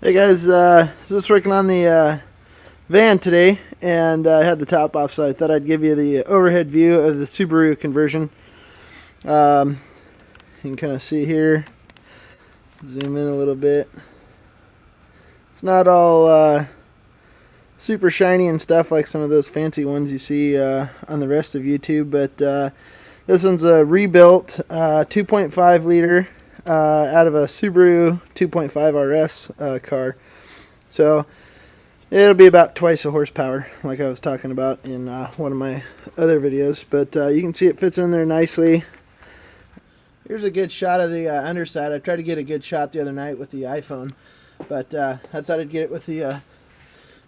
Hey guys, just working on the van today, and I had the top off, so I thought I'd give you the overhead view of the Subaru conversion. You can kind of see here, zoom in a little bit. It's not all super shiny and stuff like some of those fancy ones you see on the rest of YouTube, but this one's a rebuilt 2.5 liter out of a Subaru 2.5 RS car. So it'll be about twice the horsepower, like I was talking about in one of my other videos. But you can see it fits in there nicely. Here's a good shot of the underside. I tried to get a good shot the other night with the iPhone, but I thought I'd get it with the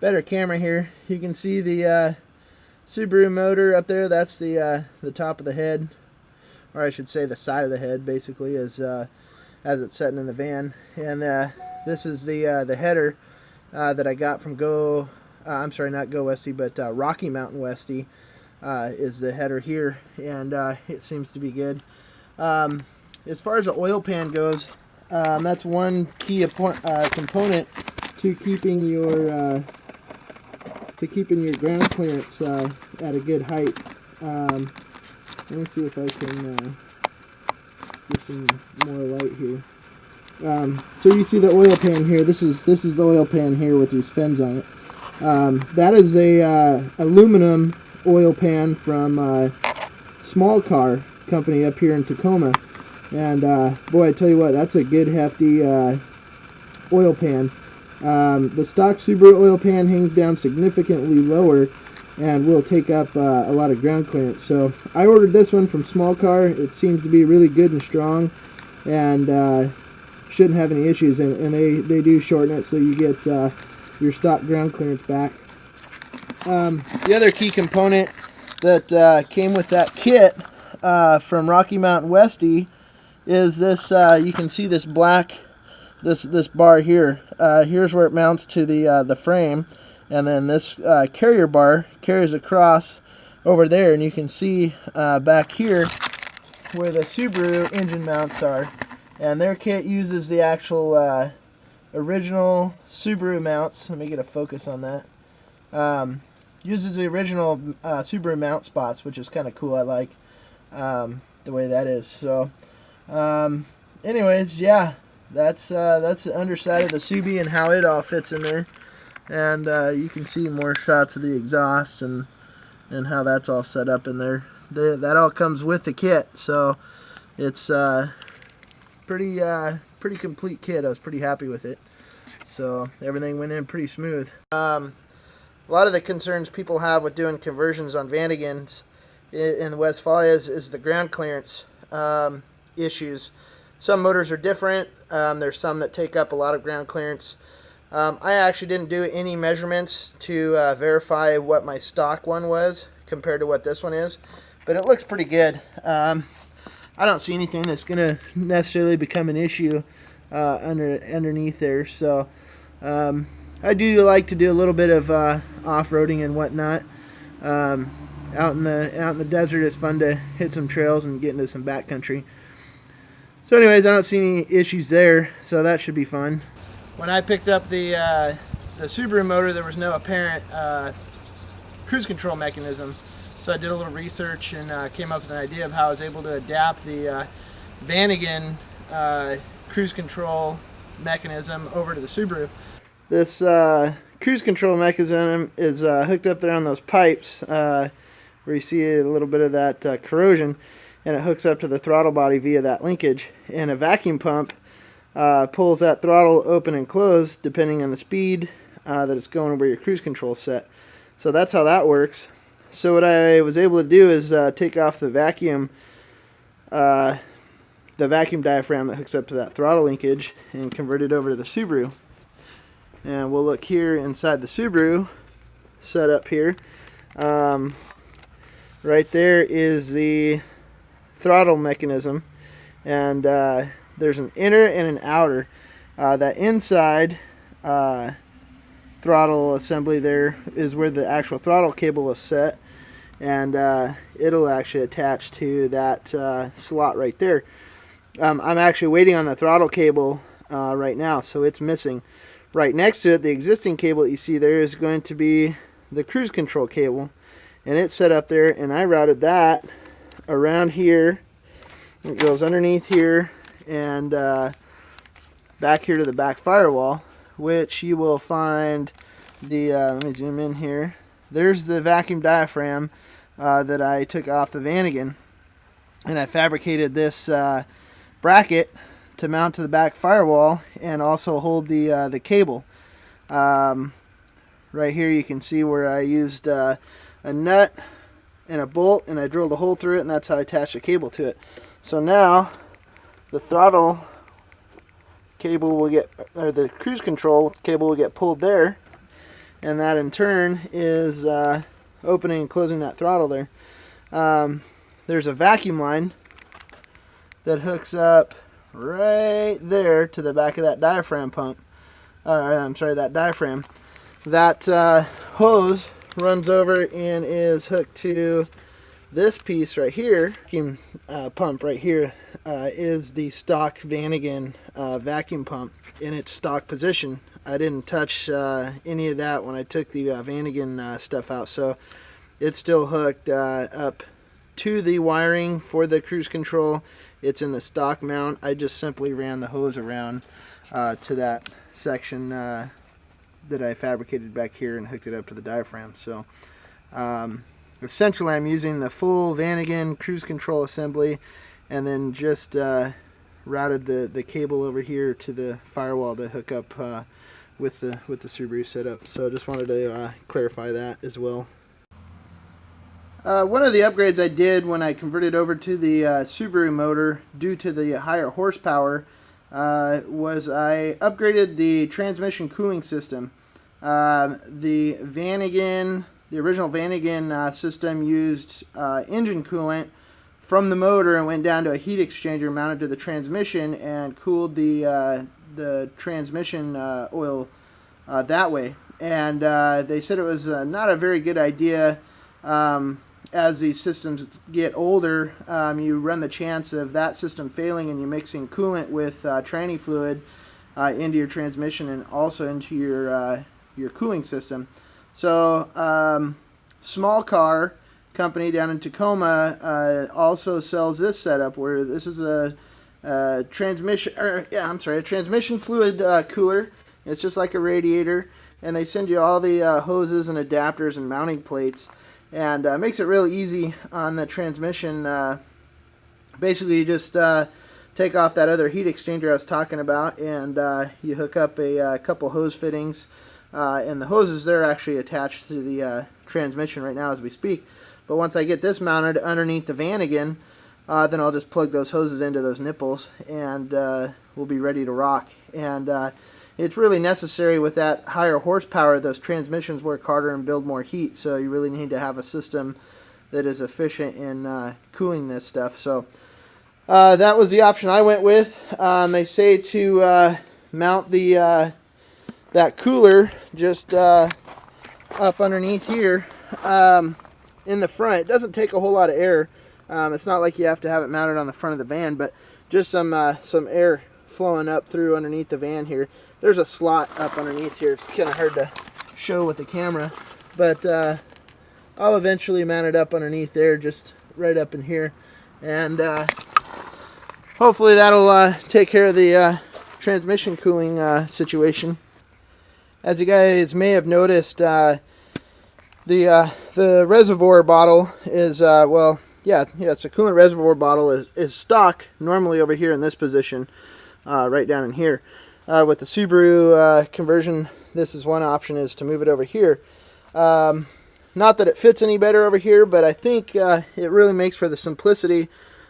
better camera here. You can see the Subaru motor up there. That's the top of the head, or I should say the side of the head, basically, as it's sitting in the van. And this is the header that I got from not Go Westy, but Rocky Mountain Westy is the header here, and it seems to be good. As far as the oil pan goes, that's one key component to keeping your ground clearance at a good height. Let me see if I can give some more light here. So you see the oil pan here. This is the oil pan here with these fins on it. That is a aluminum oil pan from Small Car Company up here in Tacoma, and boy, I tell you what, that's a good hefty oil pan. The stock Subaru oil pan hangs down significantly lower and will take up a lot of ground clearance. So I ordered this one from Small Car. It seems to be really good and strong, and shouldn't have any issues. And they do shorten it, so you get your stock ground clearance back. The other key component that came with that kit from Rocky Mountain Westy is this. You can see this black, this bar here. Here's where it mounts to the frame, and then this carrier bar carries across over there, and you can see back here where the Subaru engine mounts are. And their kit uses the actual original Subaru mounts. Let me get a focus on that. Uses the original Subaru mount spots, which is kind of cool. I like the way that is. So, anyways, yeah, that's the underside of the Subi and how it all fits in there. And you can see more shots of the exhaust and how that's all set up in there. That all comes with the kit, so it's pretty complete kit. I was pretty happy with it. So everything went in pretty smooth. A lot of the concerns people have with doing conversions on Vanagons in the Westfalia is the ground clearance issues. Some motors are different. There's some that take up a lot of ground clearance. I actually didn't do any measurements to verify what my stock one was compared to what this one is, but it looks pretty good. I don't see anything that's going to necessarily become an issue underneath there. So I do like to do a little bit of off-roading and whatnot. Out in the desert, it's fun to hit some trails and get into some backcountry. So anyways, I don't see any issues there, so that should be fun. When I picked up the Subaru motor, there was no apparent cruise control mechanism. So I did a little research and came up with an idea of how I was able to adapt the Vanagon cruise control mechanism over to the Subaru. This cruise control mechanism is hooked up there on those pipes where you see a little bit of that corrosion, and it hooks up to the throttle body via that linkage. And a vacuum pump pulls that throttle open and closed depending on the speed that it's going where your cruise control is set. So that's how that works. So what I was able to do is take off the vacuum diaphragm that hooks up to that throttle linkage and convert it over to the Subaru. And we'll look here inside the Subaru setup here. Right there is the throttle mechanism, and there's an inner and an outer. That inside throttle assembly there is where the actual throttle cable is set, and it'll actually attach to that slot right there. I'm actually waiting on the throttle cable right now, so it's missing. Right next to it, the existing cable that you see there is going to be the cruise control cable, and it's set up there, and I routed that around here. It goes underneath here and back here to the back firewall, which you will find the let me zoom in here. There's the vacuum diaphragm that I took off the Vanagon, and I fabricated this bracket to mount to the back firewall and also hold the cable. Right here you can see where I used a nut and a bolt, and I drilled a hole through it, and that's how I attached the cable to it. So now the throttle cable will get, or the cruise control cable will get pulled there, and that in turn is opening and closing that throttle there. There's a vacuum line that hooks up right there to the back of that diaphragm pump. That diaphragm. That hose runs over and is hooked to this piece right here. Vacuum pump right here is the stock Vanagon vacuum pump in its stock position. I didn't touch any of that when I took the Vanagon stuff out, so it's still hooked up to the wiring for the cruise control. It's in the stock mount. I just simply ran the hose around to that section that I fabricated back here and hooked it up to the diaphragm. So essentially I'm using the full Vanagon cruise control assembly, and then just routed the cable over here to the firewall to hook up with the Subaru setup. So just wanted to clarify that as well. One of the upgrades I did when I converted over to the Subaru motor due to the higher horsepower was I upgraded the transmission cooling system. The original Vanagon system used engine coolant from the motor and went down to a heat exchanger mounted to the transmission and cooled the transmission oil that way. And they said it was not a very good idea. As these systems get older, you run the chance of that system failing and you mixing coolant with tranny fluid into your transmission and also into your cooling system. So small car company down in Tacoma also sells this setup where this is a transmission fluid cooler. It's just like a radiator, and they send you all the hoses and adapters and mounting plates. And makes it real easy on the transmission. Basically, you just take off that other heat exchanger I was talking about, and you hook up a couple hose fittings. And the hoses, they're actually attached to the transmission right now as we speak. But once I get this mounted underneath the Vanagon, then I'll just plug those hoses into those nipples, and we'll be ready to rock. And it's really necessary with that higher horsepower. Those transmissions work harder and build more heat, so you really need to have a system that is efficient in cooling this stuff. So that was the option I went with. They say to mount the that cooler just up underneath here in the front. It doesn't take a whole lot of air. It's not like you have to have it mounted on the front of the van, but just some air flowing up through underneath the van here. There's a slot up underneath here. It's kind of hard to show with the camera, but I'll eventually mount it up underneath there, just right up in here, and hopefully that'll take care of the transmission cooling situation. As you guys may have noticed, the reservoir bottle is it's a coolant reservoir bottle is stock normally over here in this position, right down in here. With the Subaru conversion, this is one option, is to move it over here. Not that it fits any better over here, but I think it really makes for the simplicity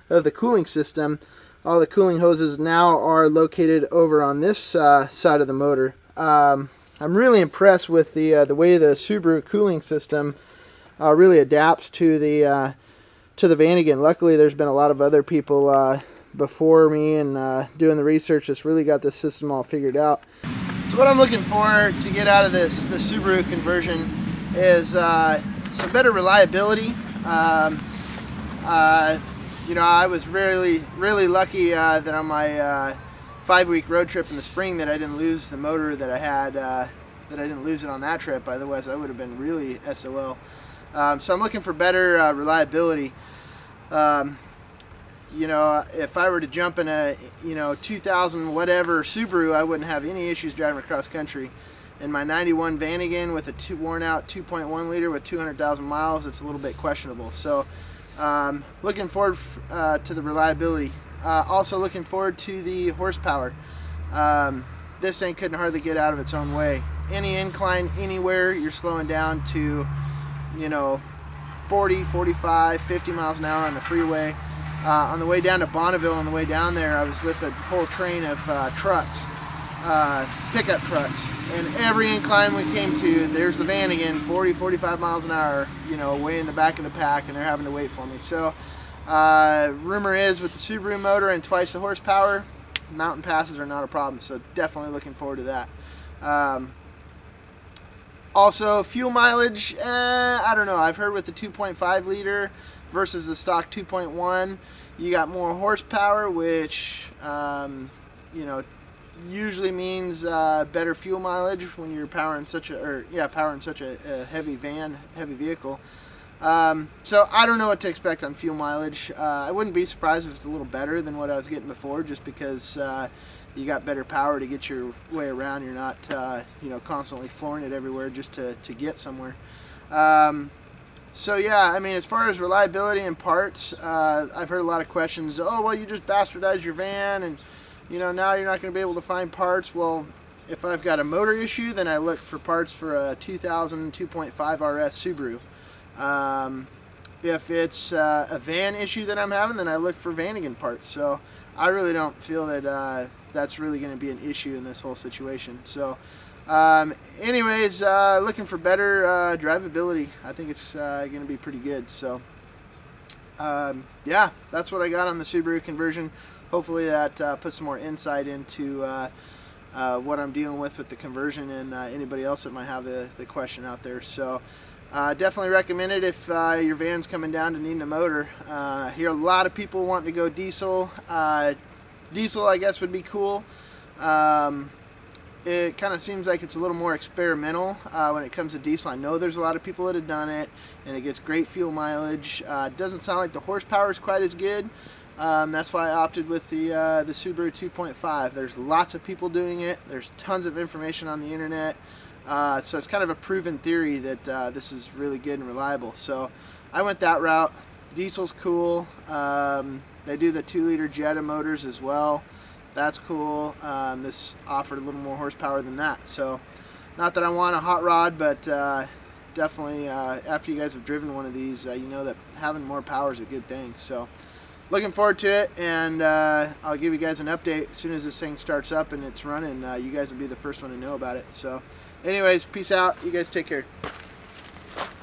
of the cooling system. All the cooling hoses now are located over on this side of the motor. I'm really impressed with the way the Subaru cooling system really adapts to the Vanagon. Luckily, there's been a lot of other people before me and doing the research that's really got this system all figured out. So what I'm looking for to get out of the Subaru conversion is some better reliability. You know, I was really lucky that on my 5-week road trip in the spring that I didn't lose the motor that I had, that I didn't lose it on that trip. Otherwise, I would have been really SOL. So I'm looking for better reliability. You know, if I were to jump in a 2000 whatever Subaru, I wouldn't have any issues driving across country. In my 91 Vanagon with a worn out 2.1 liter with 200,000 miles, it's a little bit questionable. So looking forward to the reliability. Also looking forward to the horsepower. This thing couldn't hardly get out of its own way. Any incline anywhere, you're slowing down to 40, 45, 50 miles an hour on the freeway. On the way down to Bonneville, on the way down there, I was with a whole train of trucks, pickup trucks, and every incline we came to, there's the Vanagon, 40, 45 miles an hour, way in the back of the pack, and they're having to wait for me. So rumor is with the Subaru motor and twice the horsepower, mountain passes are not a problem, so definitely looking forward to that. Also, fuel mileage, I don't know. I've heard with the 2.5 liter versus the stock 2.1, you got more horsepower, which usually means better fuel mileage when you're powering such a heavy vehicle. So I don't know what to expect on fuel mileage. I wouldn't be surprised if it's a little better than what I was getting before, just because you got better power to get your way around. You're not constantly flooring it everywhere just to get somewhere. So yeah, I mean, as far as reliability and parts, I've heard a lot of questions. Oh, well, you just bastardized your van, and now you're not going to be able to find parts. Well, if I've got a motor issue, then I look for parts for a 2000 2.5 RS Subaru. If it's a van issue that I'm having, then I look for Vanagon parts. So I really don't feel that that's really going to be an issue in this whole situation. So anyways, looking for better drivability. I think it's going to be pretty good. So yeah, that's what I got on the Subaru conversion. Hopefully that puts some more insight into what I'm dealing with the conversion, and anybody else that might have the question out there. So definitely recommend it if your van's coming down to needing a motor. I hear a lot of people wanting to go diesel. Diesel, I guess, would be cool. It kind of seems like it's a little more experimental when it comes to diesel. I know there's a lot of people that have done it, and it gets great fuel mileage. It doesn't sound like the horsepower is quite as good. That's why I opted with the Subaru 2.5. There's lots of people doing it. There's tons of information on the internet. So it's kind of a proven theory that this is really good and reliable. So I went that route. Diesel's cool. They do the 2-liter Jetta motors as well. That's cool. This offered a little more horsepower than that. So not that I want a hot rod, but definitely after you guys have driven one of these, you know that having more power is a good thing. So looking forward to it, and I'll give you guys an update as soon as this thing starts up and it's running. You guys will be the first one to know about it. So anyways, peace out. You guys take care.